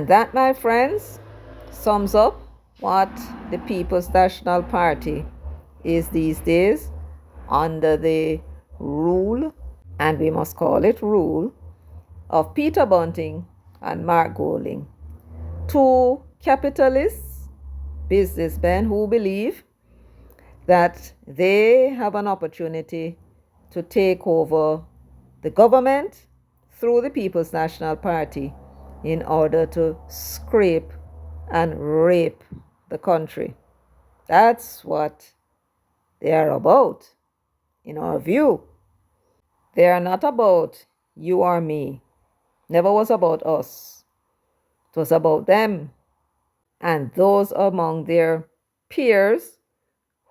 that, my friends, sums up what the People's National Party is these days under the rule, and we must call it rule, of Peter Bunting and Mark Golding, two capitalists, businessmen who believe that they have an opportunity to take over the government through the People's National Party in order to scrape and rape the country. That's what they are about, in our view. They are not about you or me. Never was about us. It was about them and those among their peers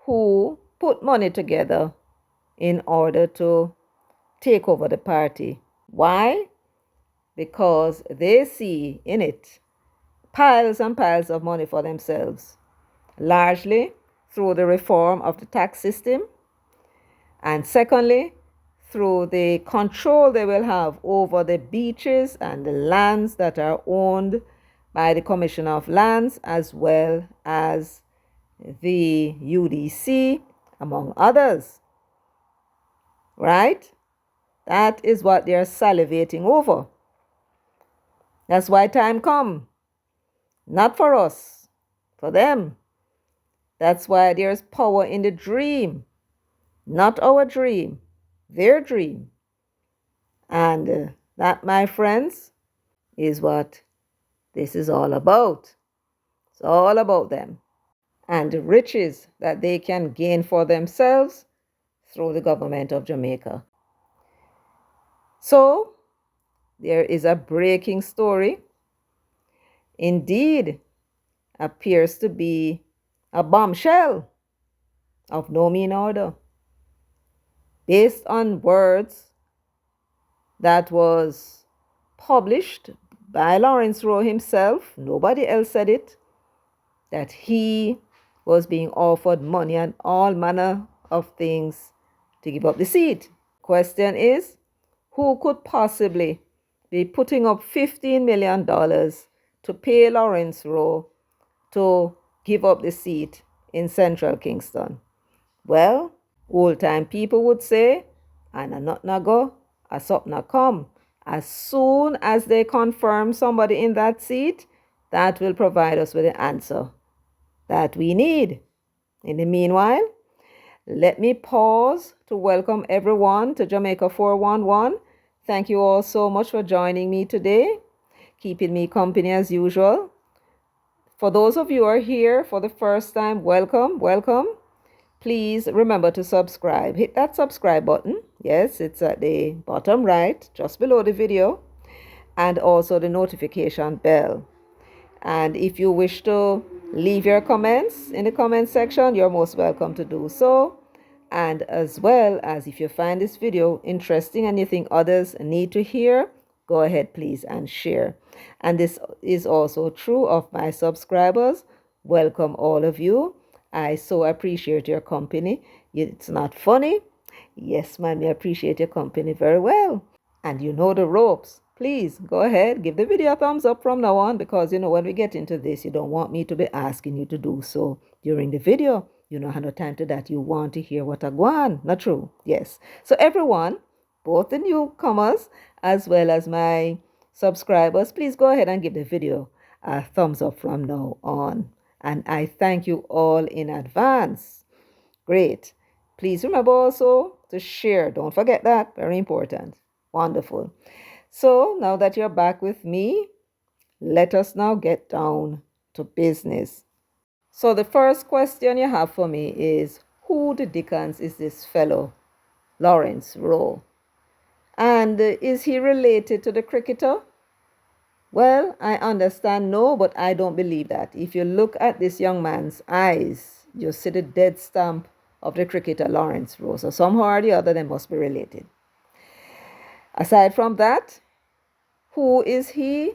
who put money together in order to take over the party. Why? Because they see in it piles and piles of money for themselves, largely through the reform of the tax system, and secondly, through the control they will have over the beaches and the lands that are owned by the Commission of Lands, as well as the UDC, among others. Right? That is what they are salivating over. That's why time come. Not for us, for them. That's why there's power in the dream. Not our dream, their dream. And that, my friends, is what this is all about. It's all about them and the riches that they can gain for themselves through the government of Jamaica. So, there is a breaking story. Indeed, appears to be a bombshell of no mean order, based on words that was published by Lawrence Rowe himself. Nobody else said it, that he was being offered money and all manner of things to give up the seat. Question is, who could possibly be putting up $15 million to pay Lawrence Rowe to give up the seat in Central Kingston? Well, old-time people would say, and a not na go, a sup na come. As soon as they confirm somebody in that seat, that will provide us with the answer that we need. In the meanwhile, let me pause to welcome everyone to Jamaica 411. Thank you all so much for joining me today, keeping me company as usual. For those of you who are here for the first time, welcome, welcome. Please remember to subscribe. Hit that subscribe button. Yes, it's at the bottom right, just below the video, and also the notification bell. And if you wish to leave your comments in the comment section, you're most welcome to do so. And as well as if you find this video interesting and you think others need to hear, go ahead please and share. And this is also true of my subscribers. Welcome all of you. I so appreciate your company. It's not funny. Yes, man, I appreciate your company very well. And you know the ropes. Please go ahead, give the video a thumbs up from now on, because you know when we get into this, you don't want me to be asking you to do so during the video. You don't have no time to that. You want to hear what I go on. Not true? Yes. So everyone, both the newcomers as well as my subscribers, please go ahead and give the video a thumbs up from now on. And I thank you all in advance. Great. Please remember also to share. Don't forget that. Very important. Wonderful. So now that you're back with me, let us now get down to business. So the first question you have for me is, who the dickens is this fellow, Lawrence Rowe? And is he related to the cricketer? Well, I understand no, but I don't believe that. If you look at this young man's eyes, you see the dead stamp of the cricketer Lawrence Rowe. So somehow or the other, they must be related. Aside from that, who is he?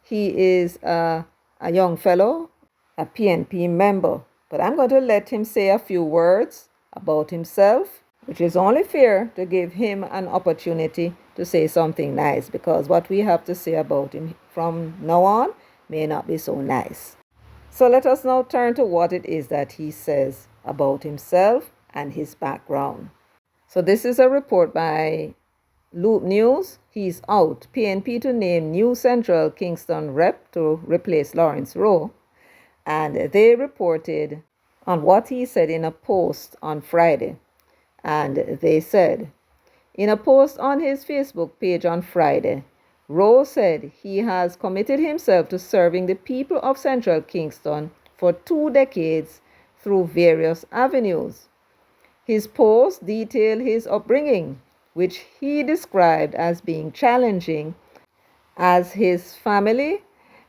He is a young fellow, a PNP member. But I'm going to let him say a few words about himself, which is only fair to give him an opportunity to say something nice, because what we have to say about him from now on may not be so nice. So let us now turn to what it is that he says about himself and his background. So this is a report by Loop News. He's out. PNP to name new Central Kingston rep to replace Lawrence Rowe. And they reported on what he said in a post on Friday. And they said, in a post on his Facebook page on Friday, Rowe said he has committed himself to serving the people of Central Kingston for 2 decades through various avenues. His post detailed his upbringing, which he described as being challenging, as his family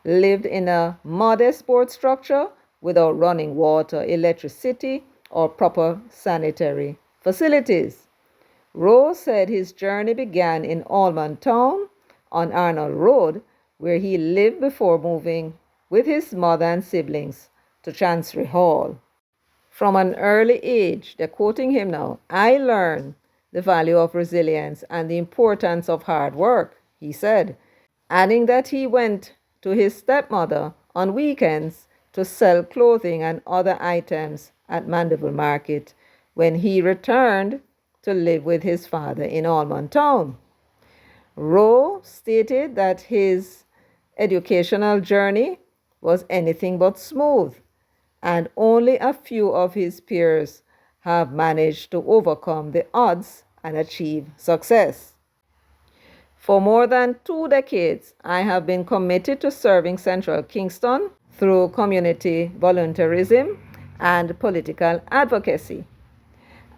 lived in a modest board structure without running water, electricity, or proper sanitary facilities. Rowe said his journey began in Almond Town on Arnold Road, where he lived before moving with his mother and siblings to Chancery Hall. From an early age, they're quoting him now, I learned the value of resilience and the importance of hard work, he said, adding that he went to his stepmother on weekends to sell clothing and other items at Mandeville Market when he returned to live with his father in Almond Town. Rowe stated that his educational journey was anything but smooth, and only a few of his peers have managed to overcome the odds and achieve success. For more than 2 decades, I have been committed to serving Central Kingston through community volunteerism and political advocacy.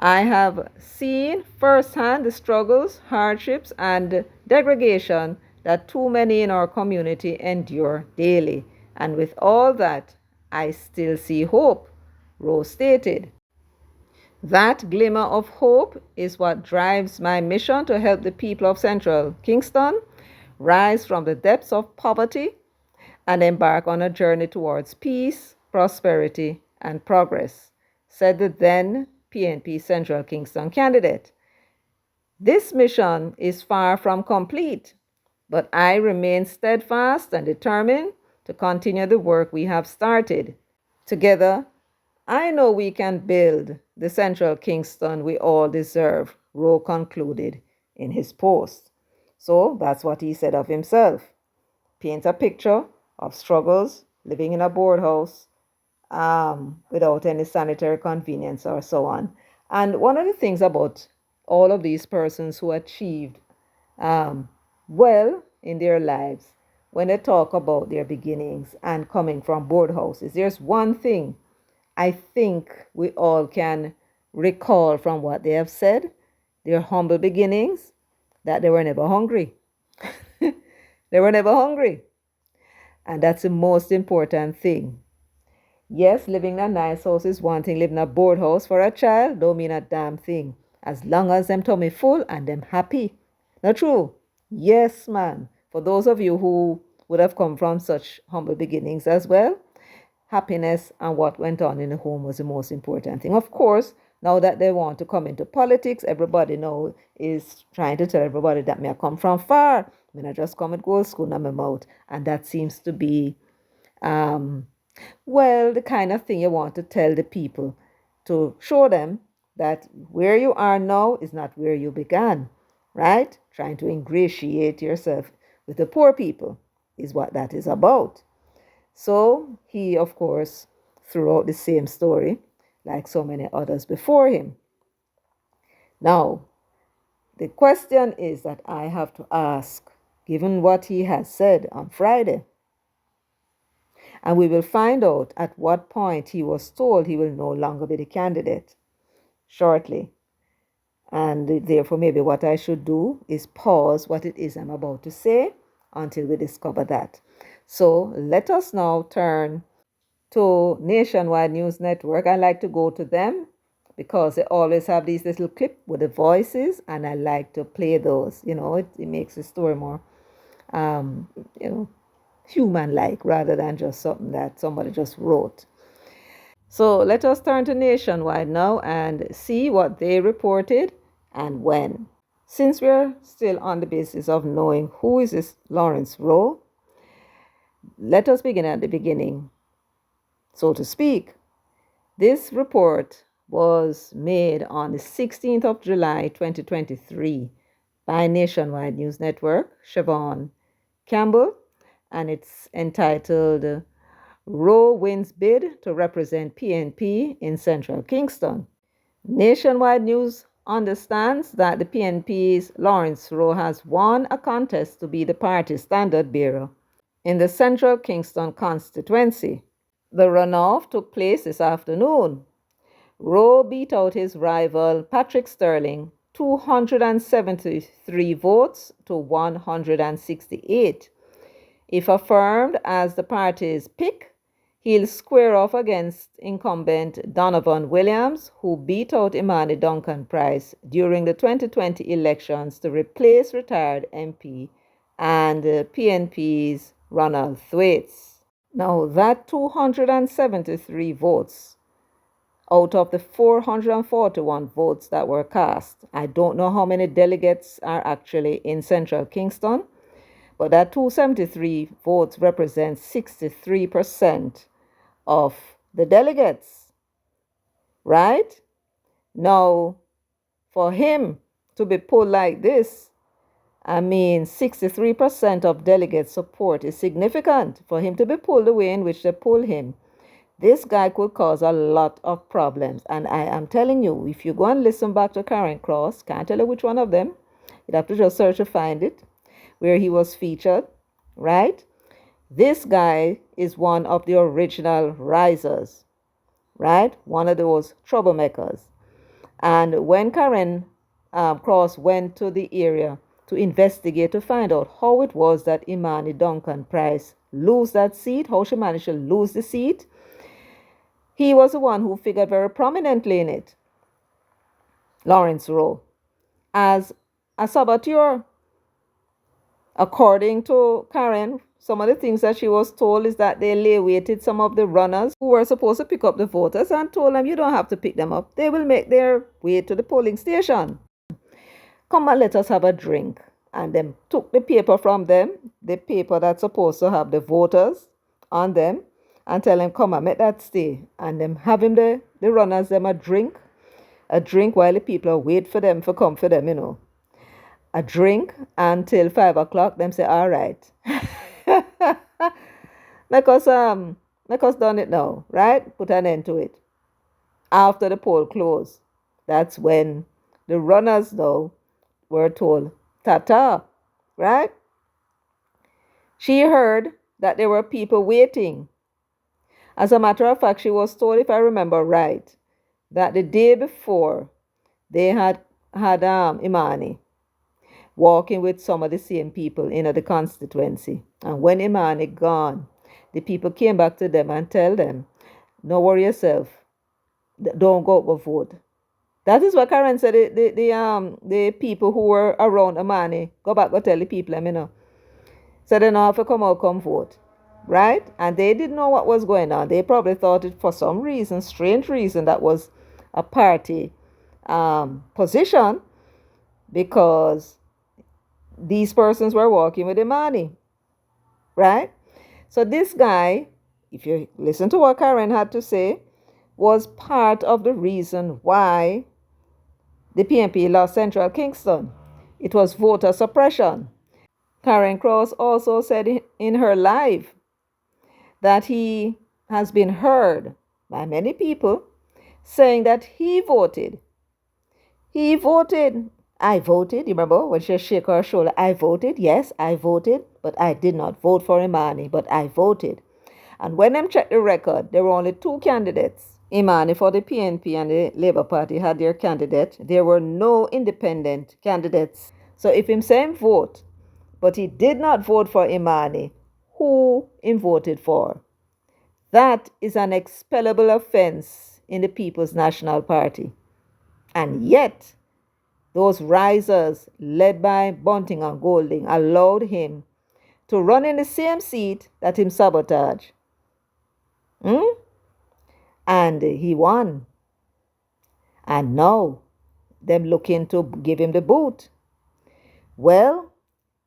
I have seen firsthand the struggles, hardships, and degradation that too many in our community endure daily. And with all that, I still see hope, Rowe stated. That glimmer of hope is what drives my mission to help the people of Central Kingston rise from the depths of poverty and embark on a journey towards peace, prosperity, and progress, said the then PNP Central Kingston candidate. This mission is far from complete, but I remain steadfast and determined to continue the work we have started. Together, I know we can build the Central Kingston we all deserve, Rowe concluded in his post. So that's what he said of himself. Paint a picture of struggles, living in a board house, without any sanitary convenience or so on. And one of the things about all of these persons who achieved well in their lives, when they talk about their beginnings and coming from board houses, there's one thing I think we all can recall from what they have said, their humble beginnings, that they were never hungry. They were never hungry. And that's the most important thing. Yes, living in a nice house is one thing. Living in a board house for a child don't mean a damn thing. As long as them tummy full and them happy. Not true? Yes, man. For those of you who would have come from such humble beginnings as well, happiness and what went on in the home was the most important thing. Of course, now that they want to come into politics, everybody now is trying to tell everybody that may I come from far. When I just come and go to school in my mouth. And that seems to be, well, the kind of thing you want to tell the people to show them that where you are now is not where you began, right? Trying to ingratiate yourself with the poor people is what that is about. So he, of course, threw out the same story like so many others before him. Now, the question is that I have to ask, given what he has said on Friday, and we will find out at what point he was told he will no longer be the candidate shortly. And therefore, maybe what I should do is pause what it is I'm about to say until we discover that. So let us now turn to Nationwide News Network. I like to go to them because they always have these little clips with the voices, and I like to play those. It makes the story more, human-like rather than just something that somebody just wrote. So let us turn to Nationwide now and see what they reported and when. Since we're still on the basis of knowing who is this Lawrence Rowe, let us begin at the beginning, so to speak. This report was made on the 16th of July 2023 by Nationwide News Network, Siobhan Campbell, and it's entitled Rowe Wins Bid to Represent PNP in Central Kingston. Nationwide News understands that the PNP's Lawrence Rowe has won a contest to be the party's standard bearer in the Central Kingston constituency. The runoff took place this afternoon. Rowe beat out his rival Patrick Sterling 273 votes to 168. If affirmed as the party's pick, he'll square off against incumbent Donovan Williams, who beat out Imani Duncan Price during the 2020 elections to replace retired MP and PNP's Ronald Thwaites. Now, that 273 votes out of the 441 votes that were cast, I don't know how many delegates are actually in Central Kingston, but that 273 votes represents 63% of the delegates, right? Now, for him to be pulled like this, 63% of delegate support is significant. For him to be pulled the way in which they pull him, this guy could cause a lot of problems. And I am telling you, if you go and listen back to Karen Cross, can't tell you which one of them, you'd have to just search to find it, where he was featured, right? This guy is one of the original risers, right? One of those troublemakers. And when Karen Cross went to the area to investigate to find out how it was that Imani Duncan Price lose that seat, how she managed to lose the seat, he was the one who figured very prominently in it, Lawrence Rowe, as a saboteur. According to Karen, some of the things that she was told is that they lay-weighted some of the runners who were supposed to pick up the voters and told them, you don't have to pick them up. They will make their way to the polling station. Come and let us have a drink. And them took the paper from them, the paper that's supposed to have the voters on them, and tell them, come and make that stay. And them have him the runners them a drink while the people are wait for them for come for them, a drink until 5 o'clock. Them say, all right. Make us done it now, right? Put an end to it. After the poll closed, that's when the runners now were told, ta-ta, right? She heard that there were people waiting. As a matter of fact, she was told, if I remember right, that the day before they had Imani walking with some of the same people in the constituency. And when Imani gone, the people came back to them and tell them, don't worry yourself, don't go vote. That is what Karen said. The people who were around Imani go back go tell the people, so they don't have to come out, come vote, right? And they didn't know what was going on. They probably thought it for some reason, strange reason, that was a party position, because these persons were walking with Imani, right? So this guy, if you listen to what Karen had to say, was part of the reason why the PNP lost Central Kingston. It was voter suppression. Karen Cross also said in her live that he has been heard by many people saying that he voted. He voted. I voted. You remember when she shook her shoulder? I voted. Yes, I voted. But I did not vote for Imani. But I voted. And when them checked the record, there were only two candidates. Imani for the PNP and the Labour Party had their candidate. There were no independent candidates. So if him saying vote, but he did not vote for Imani, who him voted for? That is an expellable offense in the People's National Party. And yet, those risers led by Bunting and Golding allowed him to run in the same seat that him sabotage. And he won. And now, them looking to give him the boot. Well,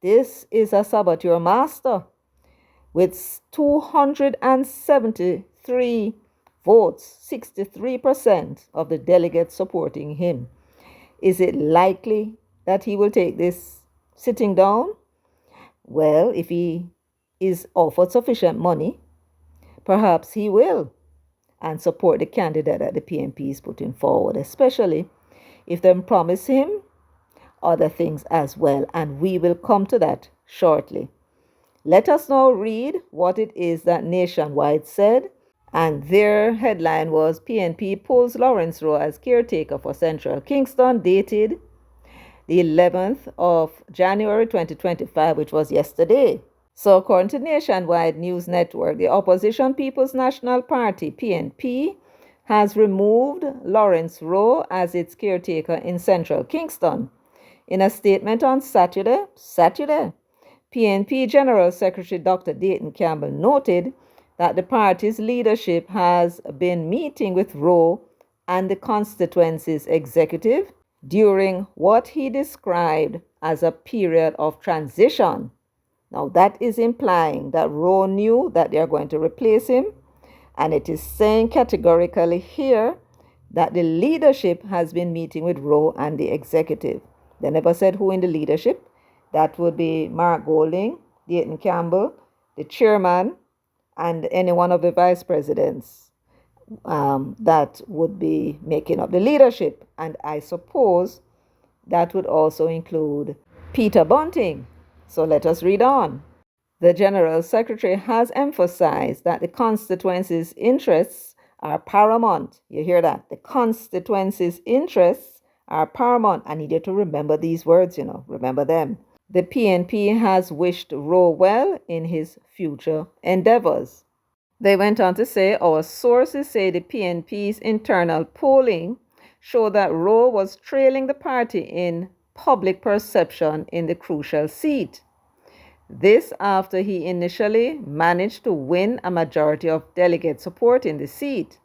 this is a saboteur master. with 273 votes, 63% of the delegates supporting him. Is it likely that he will take this sitting down? Well, if he is offered sufficient money, perhaps he will and support the candidate that the PNP is putting forward, especially if they promise him other things as well. And we will come to that shortly. Let us now read what it is that Nationwide said. And their headline was PNP pulls Lawrence Rowe as caretaker for Central Kingston, dated the 11th of January 2025, which was yesterday. So according to Nationwide News Network, the opposition People's National Party, PNP, has removed Lawrence Rowe as its caretaker in Central Kingston. In a statement on Saturday, PNP General Secretary Dr. Dayton Campbell noted that the party's leadership has been meeting with Rowe and the constituency's executive during what he described as a period of transition. Now, that is implying that Rowe knew that they are going to replace him, and it is saying categorically here that the leadership has been meeting with Rowe and the executive. They never said who in the leadership. That would be Mark Golding, Dayton Campbell, the chairman, and any one of the vice presidents that would be making up the leadership. And I suppose that would also include Peter Bunting. So let us read on. The General Secretary has emphasized that the constituency's interests are paramount. You hear that? The constituency's interests are paramount. I need you to remember these words, remember them. The PNP has wished Rowe well in his future endeavors. They went on to say, our sources say the PNP's internal polling showed that Rowe was trailing the party in public perception in the crucial seat. This after he initially managed to win a majority of delegate support in the seat.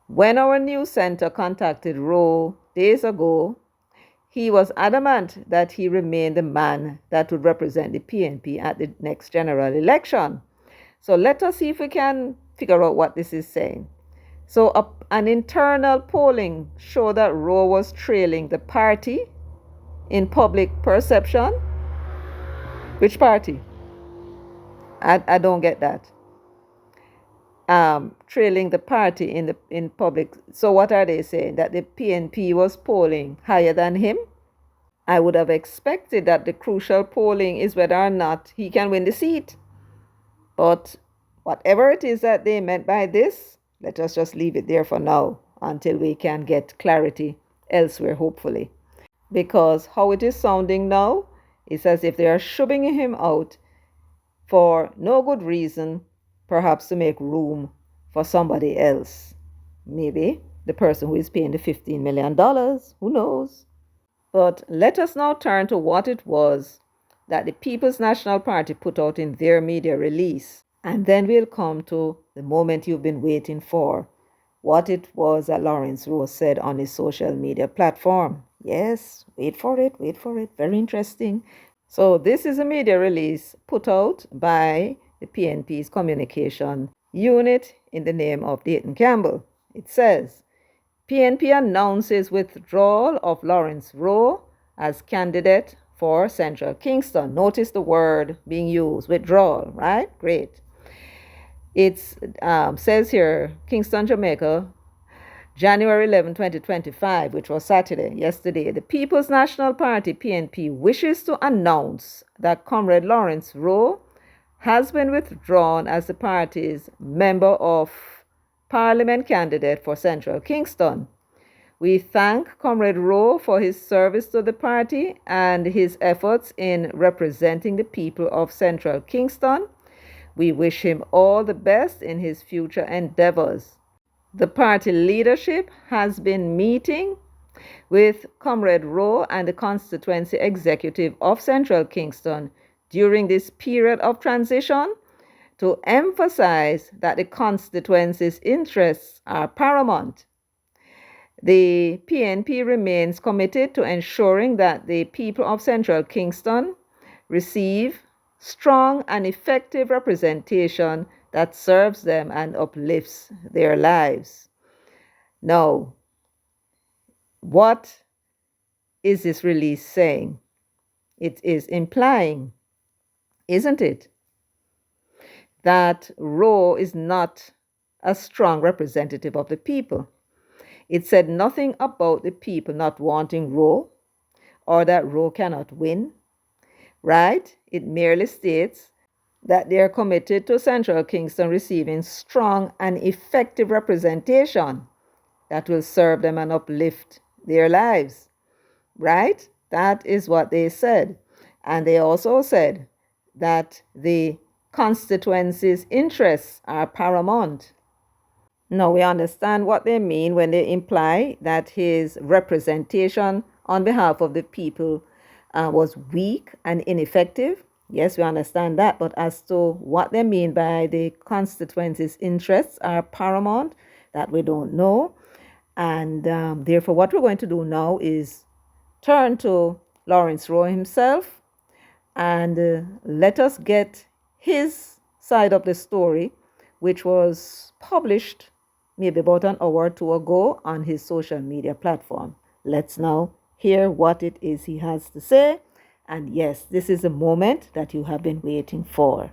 When our news center contacted Rowe days ago, he was adamant that he remained the man that would represent the PNP at the next general election. So let us see if we can figure out what this is saying. So an internal polling showed that Rowe was trailing the party in public perception. Which party? I don't get that. Trailing the party in public. So what are they saying? That the PNP was polling higher than him? I would have expected that the crucial polling is whether or not he can win the seat. But whatever it is that they meant by this, let us just leave it there for now until we can get clarity elsewhere, hopefully. Because how it is sounding now, it's as if they are shoving him out for no good reason, perhaps to make room for somebody else. Maybe the person who is paying the $15 million, who knows? But let us now turn to what it was that the People's National Party put out in their media release. And then we'll come to the moment you've been waiting for, what it was that Lawrence Rowe said on his social media platform. Yes, wait for it. Very interesting. So this is a media release put out by the PNP's communication unit in the name of Dayton Campbell. It says, PNP announces withdrawal of Lawrence Rowe as candidate for Central Kingston. Notice the word being used, withdrawal, right? Great. It says here, Kingston, Jamaica, January 11, 2025, which was Saturday, yesterday. The People's National Party, PNP, wishes to announce that Comrade Lawrence Rowe has been withdrawn as the party's Member of Parliament candidate for Central Kingston. We thank Comrade Rowe for his service to the party and his efforts in representing the people of Central Kingston. We wish him all the best in his future endeavors. The party leadership has been meeting with Comrade Rowe and the constituency executive of Central Kingston during this period of transition to emphasize that the constituency's interests are paramount. The PNP remains committed to ensuring that the people of Central Kingston receive strong and effective representation that serves them and uplifts their lives. Now, what is this release saying? It is implying, isn't it, that Rowe is not a strong representative of the people. It said nothing about the people not wanting Rowe or that Rowe cannot win, right? It merely states that they are committed to Central Kingston receiving strong and effective representation that will serve them and uplift their lives, right? That is what they said. And they also said that the constituency's interests are paramount. Now, we understand what they mean when they imply that his representation on behalf of the people was weak and ineffective. Yes, we understand that. But as to what they mean by the constituency's interests are paramount, that we don't know. And therefore, what we're going to do now is turn to Lawrence Rowe himself and let us get his side of the story, which was published maybe about an hour or two ago on his social media platform. Let's now hear what it is he has to say. And yes, this is the moment that you have been waiting for.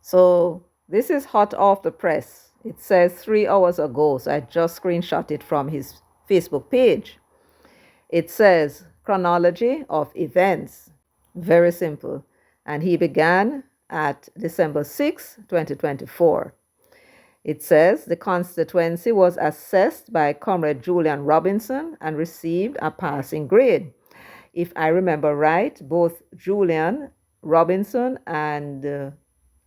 So this is hot off the press. It says 3 hours ago, so I just screenshot it from his Facebook page. It says chronology of events. Very simple. And he began at December 6, 2024. It says the constituency was assessed by Comrade Julian Robinson and received a passing grade. If I remember right, both Julian Robinson and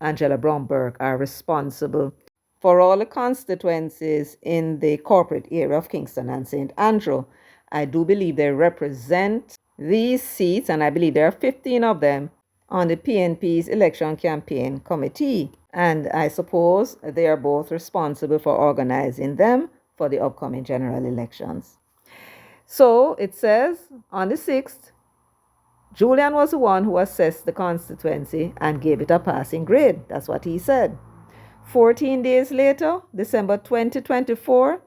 Angela Bromberg are responsible for all the constituencies in the corporate area of Kingston and St. Andrew. I do believe they represent these seats, and I believe there are 15 of them on the PNP's election campaign committee. And I suppose they are both responsible for organizing them for the upcoming general elections. So it says on the 6th, Julian was the one who assessed the constituency and gave it a passing grade. That's what he said. 14 days later, December 2024,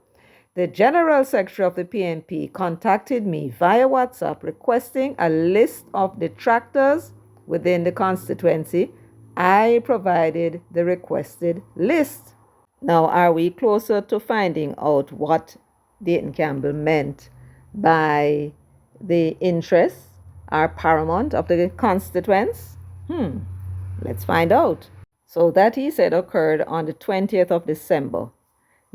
the General Secretary of the PNP contacted me via WhatsApp requesting a list of detractors within the constituency. I provided the requested list. Now, are we closer to finding out what Dayton Campbell meant by the interests are paramount of the constituents? Let's find out. So that, he said, occurred on the 20th of December.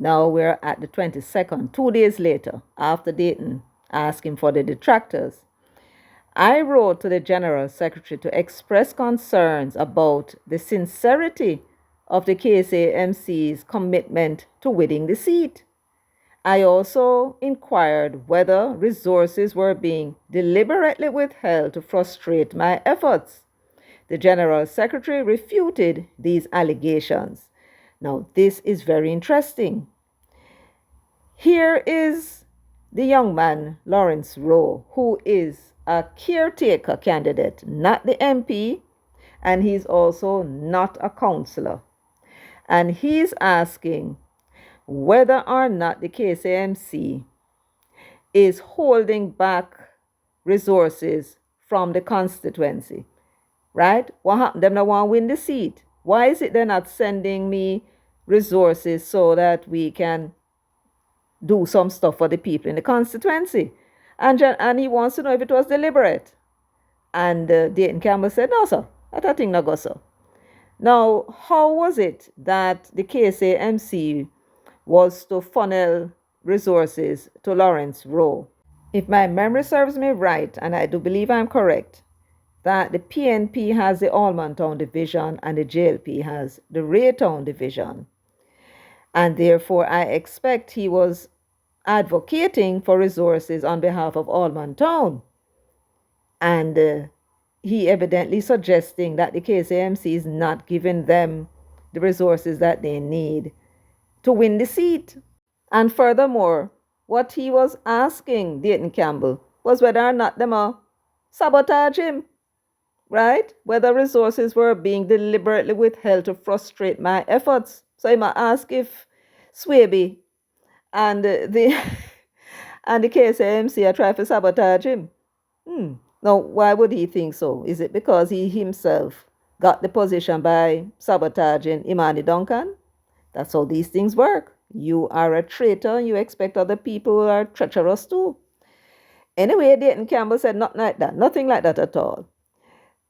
Now we're at the 22nd, 2 days later, after Dayton asking for the detractors. I wrote to the General Secretary to express concerns about the sincerity of the KSAMC's commitment to winning the seat. I also inquired whether resources were being deliberately withheld to frustrate my efforts. The General Secretary refuted these allegations. Now, this is very interesting. Here is the young man, Lawrence Rowe, who is a caretaker candidate, not the MP, and he's also not a councillor. And he's asking whether or not the KSAMC is holding back resources from the constituency, right? What happened? Them not want to win the seat. Why is it they're not sending me resources so that we can do some stuff for the people in the constituency? And he wants to know if it was deliberate. And Dayton Campbell said, no, sir, that thing not go so. Now, how was it that the KSAMC was to funnel resources to Lawrence Rowe? If my memory serves me right, and I do believe I'm correct, that the PNP has the Almontown division and the JLP has the Raytown division. And therefore, I expect he was advocating for resources on behalf of Almontown. And he evidently suggesting that the KSAMC is not giving them the resources that they need to win the seat. And furthermore, what he was asking Dayton Campbell was whether or not them sabotage him. right? Whether resources were being deliberately withheld to frustrate my efforts. So I might ask if Swaby and the and the KSAMC are trying to sabotage him. Now, why would he think so? Is it because he himself got the position by sabotaging Imani Duncan? That's how these things work. You are a traitor and you expect other people who are treacherous too. Anyway, Dayton Campbell said nothing like that. Nothing like that at all.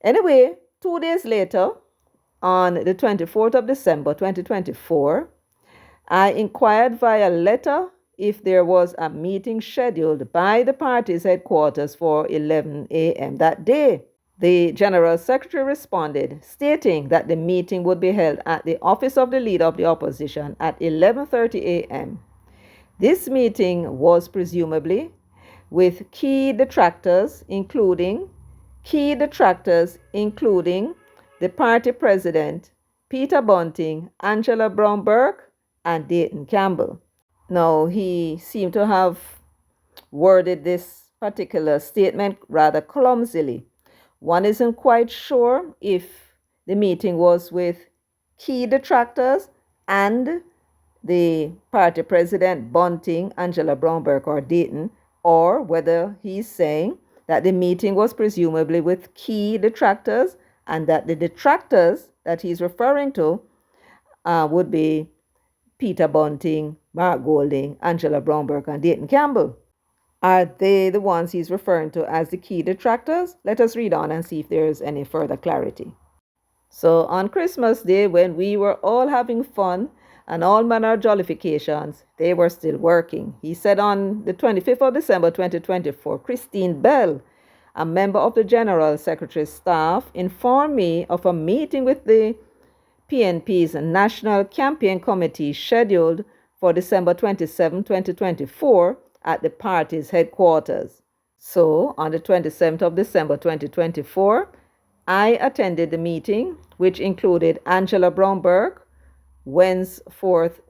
Anyway, 2 days later, on the 24th of December 2024, I inquired via letter if there was a meeting scheduled by the party's headquarters for 11 a.m. that day. The General Secretary responded, stating that the meeting would be held at the office of the Leader of the Opposition at 11:30 a.m. This meeting was presumably with key detractors, including the party president, Peter Bunting, Angela Brown Burke, and Dayton Campbell. Now, he seemed to have worded this particular statement rather clumsily. One isn't quite sure if the meeting was with key detractors and the party president Bunting, Angela Brown Burke, or Dayton, or whether he's saying that the meeting was presumably with key detractors and that the detractors that he's referring to would be Peter Bunting, Mark Golding, Angela Brown Burke, and Dayton Campbell. Are they the ones he's referring to as the key detractors? Let us read on and see if there's any further clarity. So on Christmas Day, when we were all having fun and all manner of jollifications, they were still working. He said on the 25th of December 2024, Christine Bell, a member of the General Secretary's staff, informed me of a meeting with the PNP's National Campaign Committee scheduled for December 27, 2024 at the party's headquarters. So, on the 27th of December 2024, I attended the meeting, which included Angela Brown Burke, Wensforth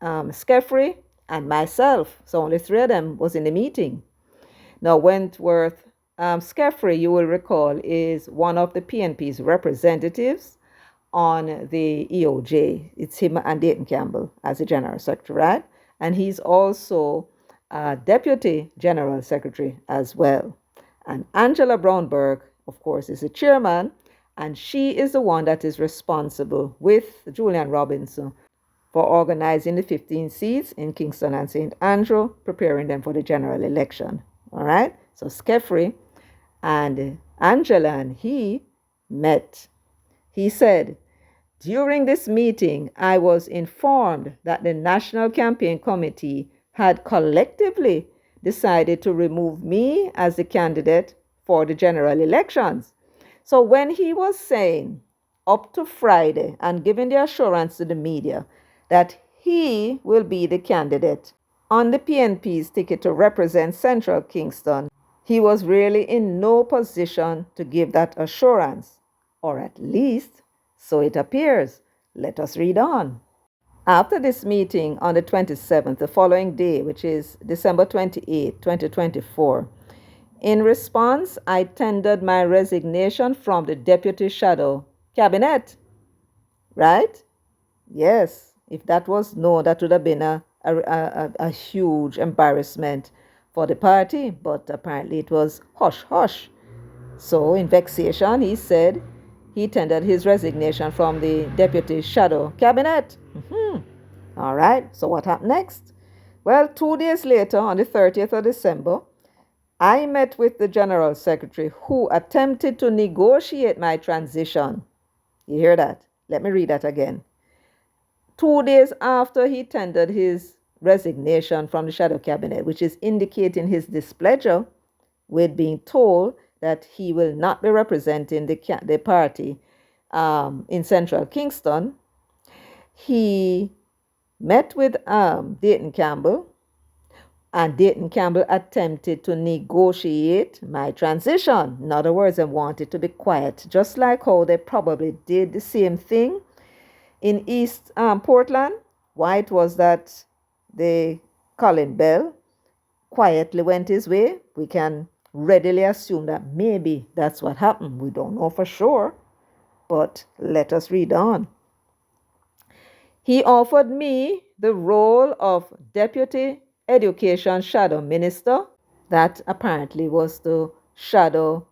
Skeffrey, and myself. So only three of them was in the meeting. Now, Wentworth Skeffrey, you will recall, is one of the PNP's representatives on the EOJ. It's him and Dayton Campbell as the General Secretary, right? And he's also Deputy General Secretary as well. And Angela Brown Burke, of course, is the chairman, and she is the one that is responsible with Julian Robinson for organizing the 15 seats in Kingston and St. Andrew, preparing them for the general election. All right? So Skeffrey and Angela and he met. He said, during this meeting, I was informed that the National Campaign Committee had collectively decided to remove me as the candidate for the general elections. So when he was saying up to Friday and giving the assurance to the media that he will be the candidate on the PNP's ticket to represent Central Kingston, he was really in no position to give that assurance, or at least so it appears. Let us read on. After this meeting on the 27th, the following day, which is December 28, 2024, in response, I tendered my resignation from the Deputy Shadow Cabinet. Right? Yes. If that was known, that would have been a huge embarrassment for the party, but apparently it was hush hush. So, in vexation, he said he tendered his resignation from the Deputy Shadow Cabinet. All right, so what happened next? Well, 2 days later, on the 30th of December, I met with the General Secretary who attempted to negotiate my transition. You hear that? Let me read that again. 2 days after he tendered his resignation from the Shadow Cabinet, which is indicating his displeasure with being told that he will not be representing the party in Central Kingston, he met with Dayton Campbell, and Dayton Campbell attempted to negotiate my transition. In other words, they wanted to be quiet, just like how they probably did the same thing in East Portland. Why it was that the Colin Bell quietly went his way, we can readily assume that maybe that's what happened. We don't know for sure, but let us read on. He offered me the role of Deputy Education Shadow Minister. That apparently was to shadow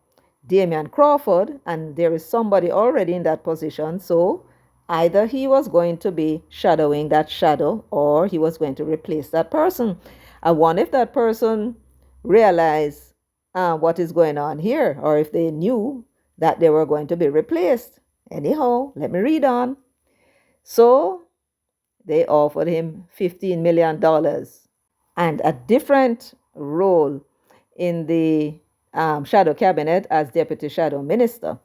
Damian Crawford, and there is somebody already in that position. So either he was going to be shadowing that shadow or he was going to replace that person. I wonder if that person realized what is going on here, or if they knew that they were going to be replaced. Anyhow, let me read on. So they offered him $15 million and a different role in the shadow cabinet as deputy shadow minister.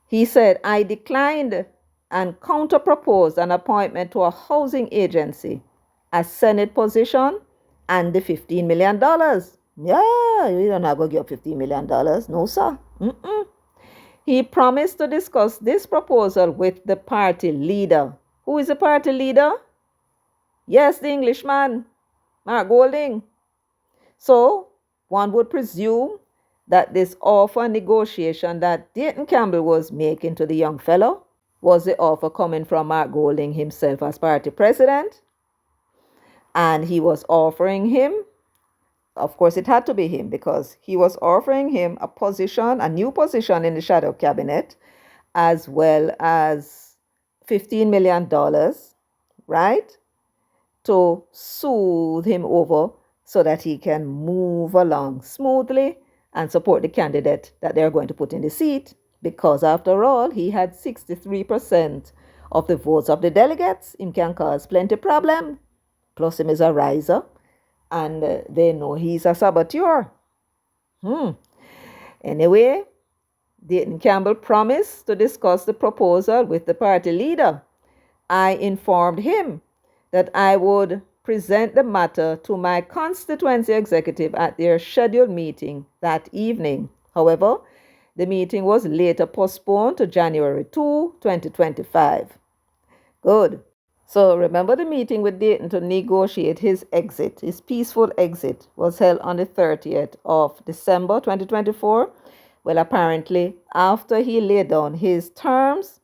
He said, I declined and counter-proposed an appointment to a housing agency, a Senate position, and the $15 million. Yeah, you don't have to give $15 million. No, sir. He promised to discuss this proposal with the party leader. Who is the party leader? Yes, the Englishman, Mark Golding. So one would presume that this offer negotiation that Dayton Campbell was making to the young fellow was the offer coming from Mark Golding himself as party president. And he was offering him, of course it had to be him, because he was offering him a position, a new position in the shadow cabinet, as well as $15 million, right? To soothe him over so that he can move along smoothly and support the candidate that they're going to put in the seat, because after all, he had 63% of the votes of the delegates. Him can cause plenty problem. Plus him is a riser, and they know he's a saboteur. Anyway, Dayton Campbell promised to discuss the proposal with the party leader. I informed him that I would present the matter to my constituency executive at their scheduled meeting that evening. However, the meeting was later postponed to January 2, 2025. Good. So remember, the meeting with Dayton to negotiate his exit, his peaceful exit, was held on the 30th of December 2024. Well, apparently, after he laid down his terms,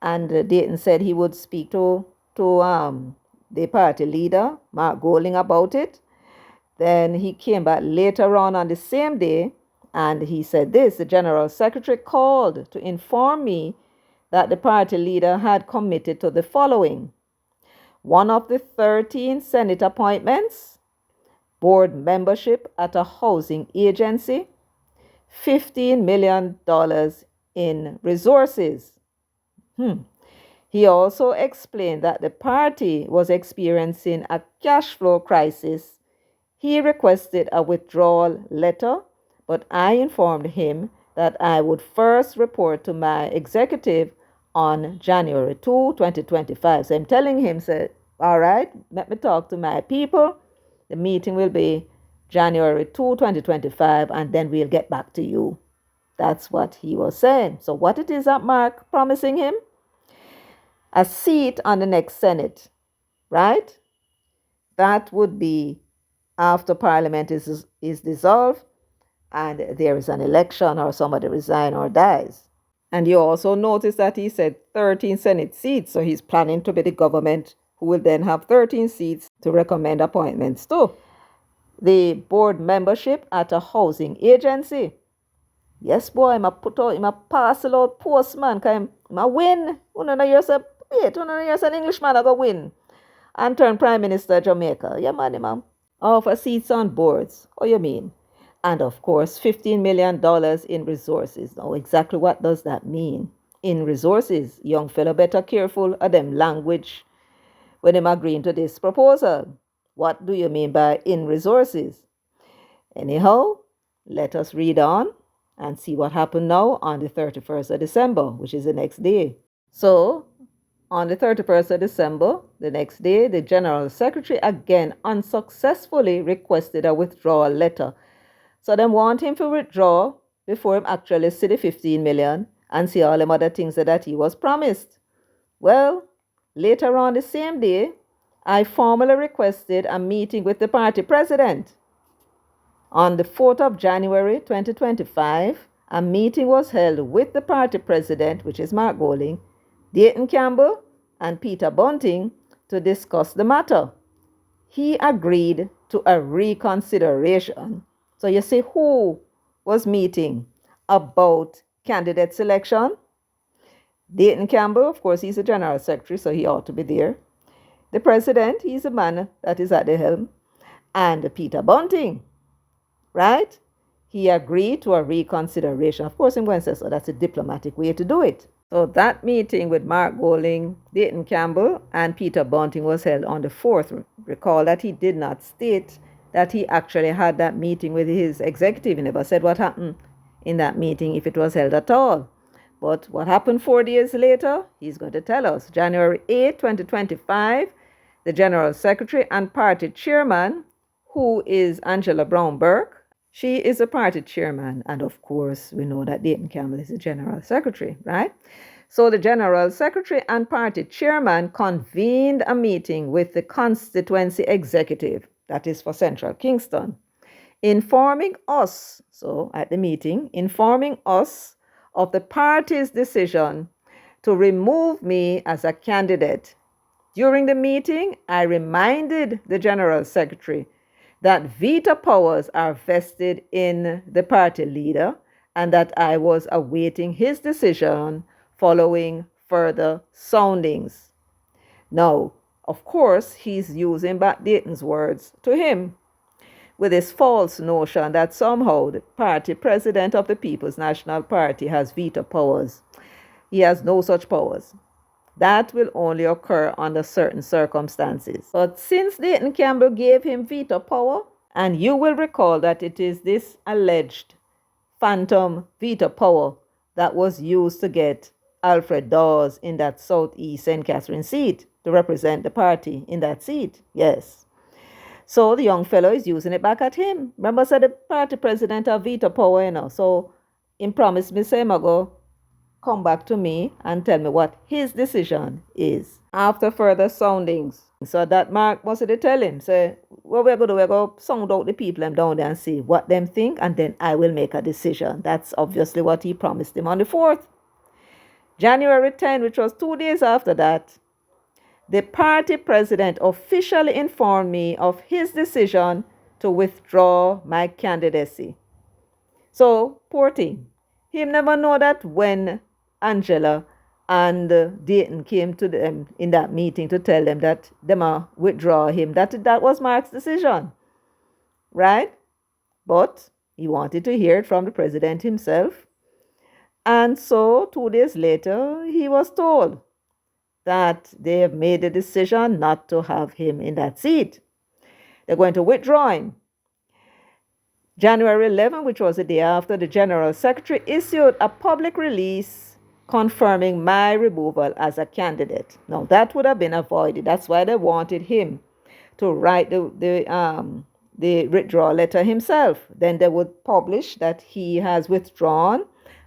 and Dayton said he would speak to the party leader, Mark Golding, about it. Then he came back later on the same day, and he said this: the General Secretary called to inform me that the party leader had committed to the following. One of the 13 Senate appointments, board membership at a housing agency, $15 million in resources. He also explained that the party was experiencing a cash flow crisis. He requested a withdrawal letter, but I informed him that I would first report to my executive on January 2, 2025. So I'm telling him, said, all right, let me talk to my people. The meeting will be January 2, 2025, and then we'll get back to you. That's what he was saying. So what it is that Mark promising him? A seat on the next Senate, right? That would be after Parliament is dissolved and there is an election, or somebody resigns or dies. And you also notice that he said 13 Senate seats, so he's planning to be the government who will then have 13 seats to recommend appointments to. The board membership at a housing agency. Yes, boy, I'm a put out, I'm a parcel out postman, I'm a win. Years an Englishman I go win and turn Prime Minister of Jamaica. Yeah, man. Offer seats on boards. What you mean? And of course, $15 million in resources. Now, exactly what does that mean? In resources, young fellow better careful of them language when them agreeing to this proposal. What do you mean by in resources? Anyhow, let us read on and see what happened now on the 31st of December, which is the next day. So, on the 31st of December, the next day, the General Secretary again unsuccessfully requested a withdrawal letter. So they want him to withdraw before him actually see the 15 million and see all them other things that he was promised. Well, later on the same day, I formally requested a meeting with the party president On the 4th of January 2025, a meeting was held with the party president, which is Mark Golding, Dayton Campbell, and Peter Bunting to discuss the matter. He agreed to a reconsideration. So you see who was meeting about candidate selection? Dayton Campbell, of course, he's the general secretary, so he ought to be there. The president, he's the man that is at the helm. And Peter Bunting, right? He agreed to a reconsideration. Of course, I'm going to say, so that's a diplomatic way to do it. So that meeting with Mark Golding, Dayton Campbell, and Peter Bunting was held on the 4th. Recall that he did not state that he actually had that meeting with his executive. He never said what happened in that meeting, if it was held at all. But what happened 4 days later, he's going to tell us. January 8, 2025, the General Secretary and Party Chairman, who is Angela Brown Burke, she is a party chairman. And of course, we know that Dayton Campbell is the General Secretary, right? So the General Secretary and Party Chairman convened a meeting with the constituency executive, that is for Central Kingston, informing us, so at the meeting, informing us of the party's decision to remove me as a candidate. During the meeting, I reminded the General Secretary that veto powers are vested in the party leader and that I was awaiting his decision following further soundings. Now, of course, he's using back Dayton's words to him with this false notion that somehow the party president of the People's National Party has veto powers. He has no such powers. That will only occur under certain circumstances. But since Dayton Campbell gave him veto power, and you will recall that it is this alleged phantom veto power that was used to get Alfred Dawes in that Southeast St. Catherine seat to represent the party in that seat. Yes. So the young fellow is using it back at him. Remember, I said the party president have veto power, you know. So he promised me, say, go come back to me and tell me what his decision is after further soundings. So that Mark must have tell him, say, what we're going to do, we're going to sound out the people them down there and see what them think, and then I will make a decision. That's obviously what he promised him on the 4th. January 10, which was 2 days after that, the party president officially informed me of his decision to withdraw my candidacy. So, poor thing. He never know that when Angela and Dayton came to them in that meeting to tell them that they might withdraw him, that was Mark's decision, right? But he wanted to hear it from the president himself. And so 2 days later, he was told that they have made a decision not to have him in that seat. They're going to withdraw him. January 11, which was the day after, the General Secretary issued a public release confirming my removal as a candidate. Now, that would have been avoided. That's why they wanted him to write the withdrawal letter himself. Then they would publish that he has withdrawn,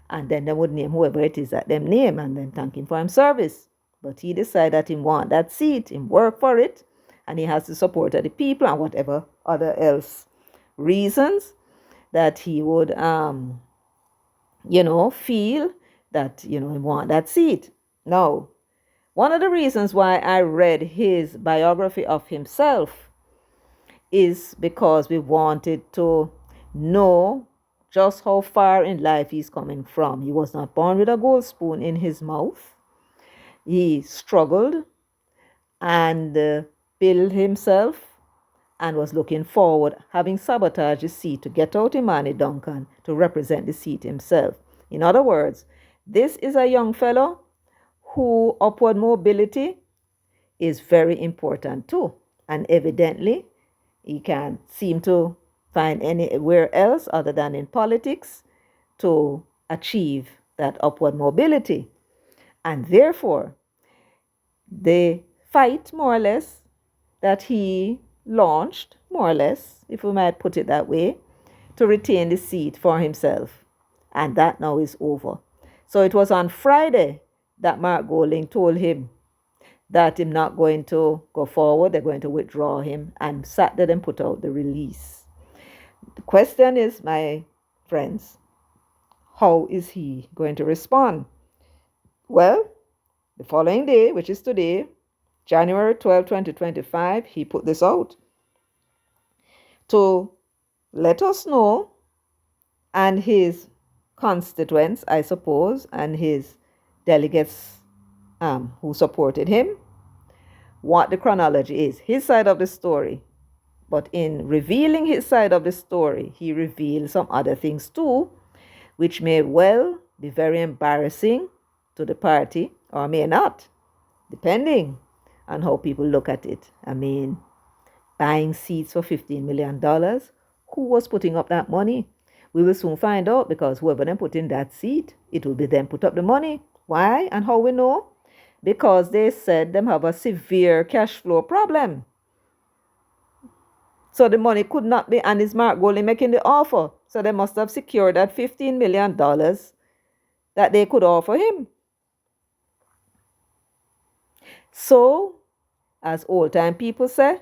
and then they would name whoever it is that them name and then thank him for his service. But he decided that he want that seat, he work for it, and he has the support of the people and whatever other else reasons that he would, feel that, he want that seat. Now, one of the reasons why I read his biography of himself is because we wanted to know just how far in life he's coming from. He was not born with a gold spoon in his mouth. He struggled and built himself and was looking forward, having sabotaged the seat to get out Imani Duncan to represent the seat himself. In other words, this is a young fellow who upward mobility is very important too. And evidently, he can't seem to find anywhere else other than in politics to achieve that upward mobility. And therefore, the fight, more or less, that he launched, more or less, if we might put it that way, to retain the seat for himself. And that now is over. So it was on Friday that Mark Golding told him that he's not going to go forward, they're going to withdraw him, and Saturday then put out the release. The question is, my friends, how is he going to respond? Well, the following day, which is today, January 12, 2025, he put this out to let us know, and his constituents, I suppose, and his delegates who supported him, what the chronology is, his side of the story. But in revealing his side of the story, he revealed some other things too, which may well be very embarrassing to the party or may not, depending on how people look at it. I mean, buying seats for $15 million. Who was putting up that money? We will soon find out, because whoever then put in that seat, it will be them put up the money. Why and how we know? Because they said them have a severe cash flow problem. So the money could not be, and it's Mark Golding making the offer. So they must have secured that $15 million that they could offer him. So, as old time people say,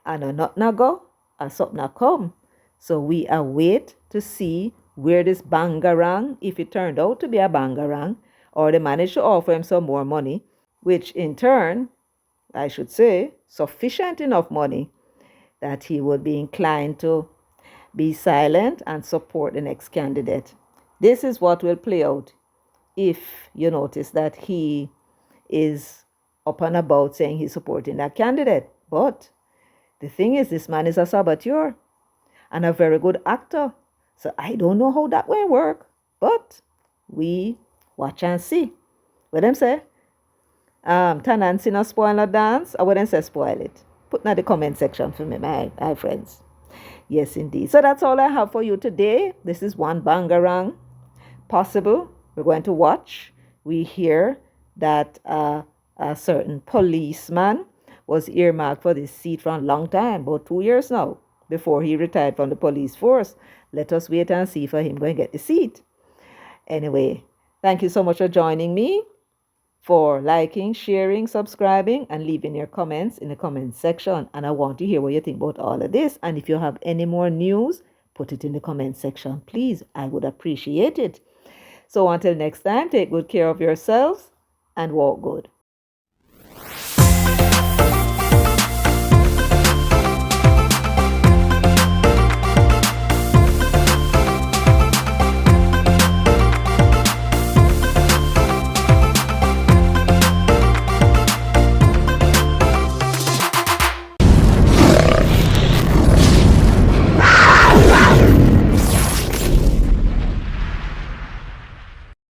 I know not na go, and something na come. So we await to see where this Bangarang, if it turned out to be a Bangarang, or they managed to offer him some more money, which in turn, I should say, sufficient enough money that he would be inclined to be silent and support the next candidate. This is what will play out if you notice that he is up and about saying he's supporting that candidate. But the thing is, this man is a saboteur and a very good actor. So I don't know how that will work. But we watch and see. What them say? Tenancy not spoil a dance, or what them say spoil it? Put in the comment section for me, my friends. Yes, indeed. So that's all I have for you today. This is one Bangarang possible. We're going to watch. We hear that a certain policeman was earmarked for this seat for a long time, about 2 years now, before he retired from the police force. Let us wait and see for him going to get the seat. Anyway, thank you so much for joining me, for liking, sharing, subscribing, and leaving your comments in the comment section. And I want to hear what you think about all of this. And if you have any more news, put it in the comment section, please. I would appreciate it. So until next time, take good care of yourselves and walk good.